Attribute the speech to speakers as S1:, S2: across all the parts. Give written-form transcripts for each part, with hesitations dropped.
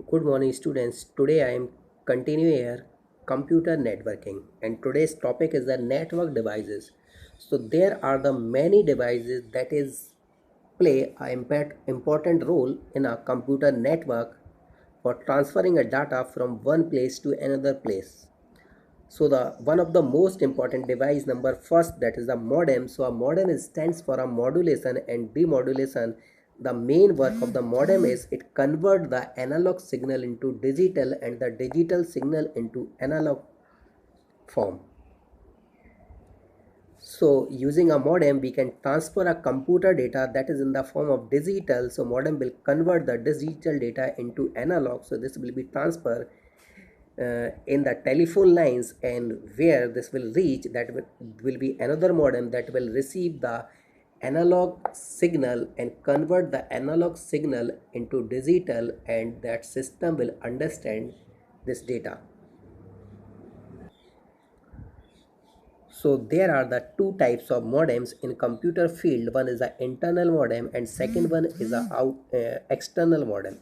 S1: Good morning, students. Today I am continuing here computer networking, and today's topic is the network devices. So there are the many devices that is play a important role in a computer network for transferring a data from one place to another place. So the one of the most important device number first, that is the modem. So a modem stands for a modulation and demodulation. The main work of the modem is it convert the analog signal into digital and the digital signal into analog form. So using a modem we can transfer a computer data that is in the form of digital. So modem will convert the digital data into analog. So this will be transferred in the telephone lines, and where this will reach, that will be another modem that will receive the analog signal and convert the analog signal into digital, and that system will understand this data. So there are the two types of modems in computer field. One is the internal modem and second one is a external modem.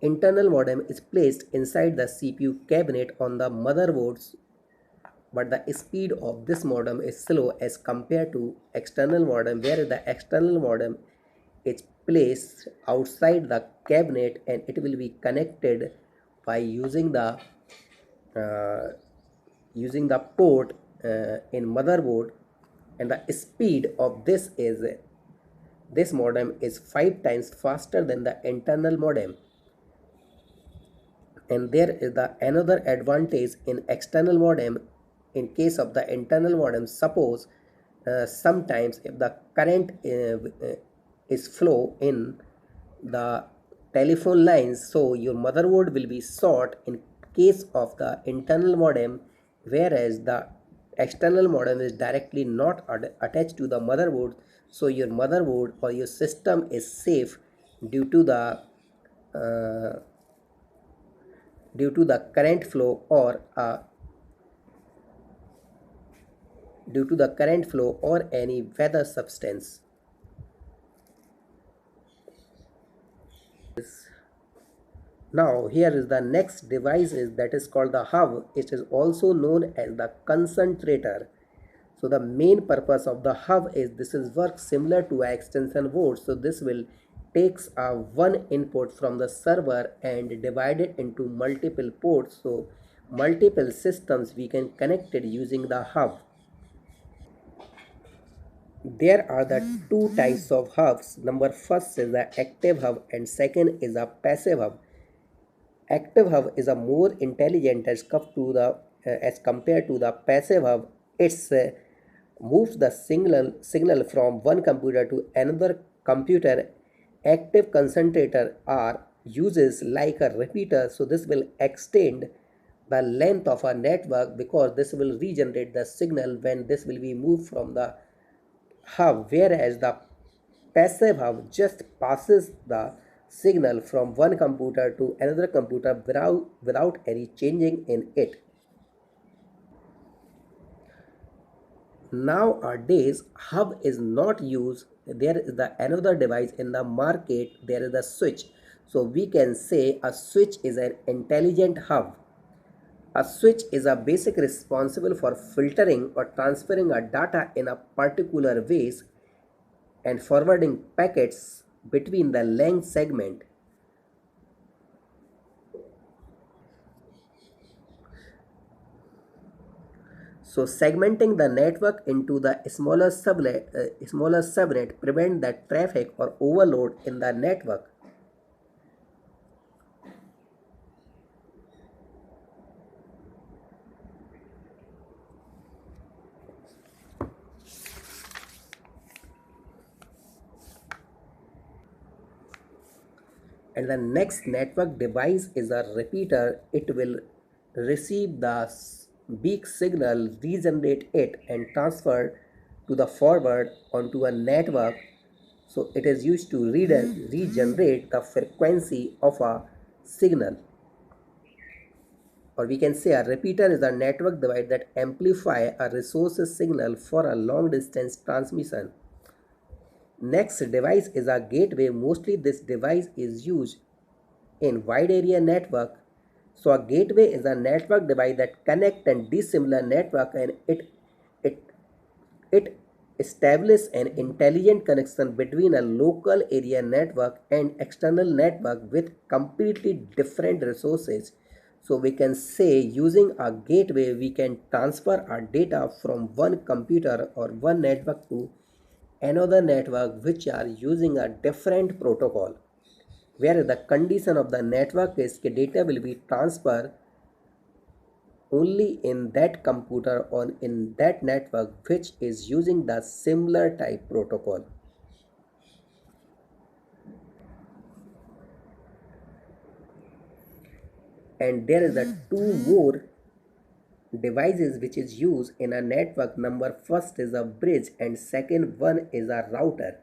S1: Internal modem is placed inside the CPU cabinet on the motherboards, but the speed of this modem is slow as compared to external modem, where the external modem is placed outside the cabinet and it will be connected by uh, using the port in motherboard, and the speed of this modem is 5 times faster than the internal modem. And there is the another advantage in external modem. In case of the internal modem, suppose sometimes if the current is flow in the telephone lines, so your motherboard will be short in case of the internal modem, whereas the external modem is directly not attached to the motherboard. So your motherboard or your system is safe due to the uh, due to the current flow or any weather substance. Now here is the next device is that is called the hub. It is also known as the concentrator. So the main purpose of the hub is this is work similar to an extension board. So this will takes a one input from the server and divide it into multiple ports. So multiple systems we can connect it using the hub. There are the two types of hubs. Number first is the active hub and second is a passive hub. Active hub is a more intelligent as compared to the passive hub. It's moves the signal from one computer to another computer. Active concentrator are uses like a repeater, so this will extend the length of a network because this will regenerate the signal when this will be moved from the hub, whereas the passive hub just passes the signal from one computer to another computer without any changing in it. Nowadays hub is not used. There is the another device in the market. There is a switch. So we can say a switch is an intelligent hub. A switch is a basic responsible for filtering or transferring a data in a particular ways and forwarding packets between the length segment. So segmenting the network into the smaller subnet prevent the traffic or overload in the network. And the next network device is a repeater. It will receive the big signal, regenerate it and transfer to the forward onto a network. So it is used to regenerate the frequency of a signal. Or we can say a repeater is a network device that amplify a resources signal for a long distance transmission. Next device is a gateway. Mostly this device is used in wide area network. So a gateway is a network device that connect and dissimilar network, and it it establishes an intelligent connection between a local area network and external network with completely different resources. So we can say using a gateway we can transfer our data from one computer or one network to another network which are using a different protocol, where the condition of the network is that data will be transferred only in that computer or in that network which is using the similar type protocol. And there is the two more devices which is used in a network. Number first is a bridge and second one is a router.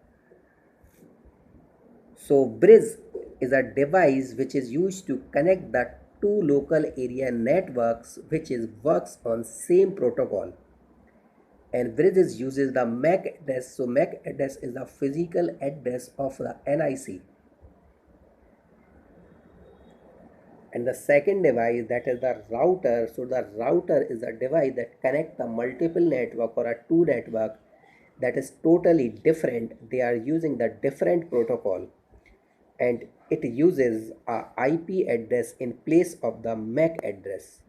S1: So bridge is a device which is used to connect the two local area networks which is works on same protocol. And bridges uses the MAC address. So MAC address is the physical address of the NIC. And the second device, that is the router. So the router is a device that connects the multiple network or a two network that is totally different. They are using the different protocol, and it uses a IP address in place of the MAC address.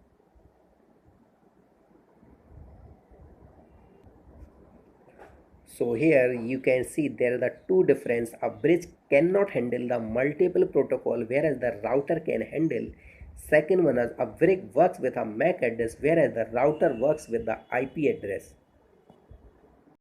S1: So here you can see there are the two difference. A bridge cannot handle the multiple protocol, whereas the router can handle. Second one is a bridge works with a MAC address, whereas the router works with the IP address.